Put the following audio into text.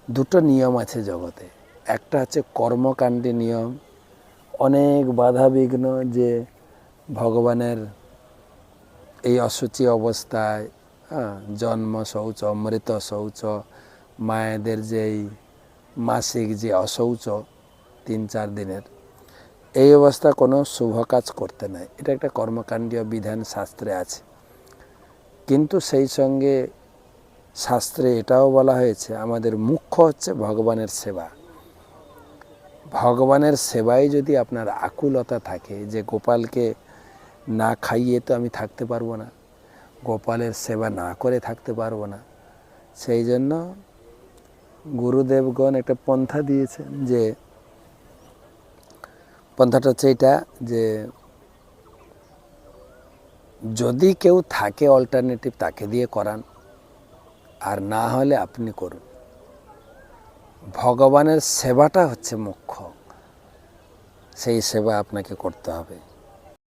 দুটো নিয়ম আছে জগতে। একটা হচ্ছে কর্মকাণ্ডে নিয়ম, অনেক বাধা বিঘ্ন, যে ভগবানের এই অসুচি অবস্থায়, জন্ম শৌচ, মৃত শৌচ, মায়েদের যেই মাসিক যে অশৌচ 3-4 দিনের, এই অবস্থা কোনো শুভ কাজ করতে নাই। এটা একটা কর্মকাণ্ডীয় বিধান শাস্ত্রে আছে। কিন্তু সেই সঙ্গে শাস্ত্রে এটাও বলা হয়েছে আমাদের মুখ্য হচ্ছে ভগবানের সেবা। ভগবানের সেবায় যদি আপনার আকুলতা থাকে, যে গোপালকে না খাইয়ে তো আমি থাকতে পারবো না, গোপালের সেবা না করে থাকতে পারবো না, সেই জন্য গুরুদেবগণ একটা পন্থা দিয়েছেন, যে পন্থাটা হচ্ছে এটা, যে যদি কেউ থাকে অল্টারনেটিভ তাকে দিয়ে করান, আর না হলে আপনি করুন। ভগবানের সেবাটা হচ্ছে মুখ্য, সেই সেবা আপনাকে করতে হবে।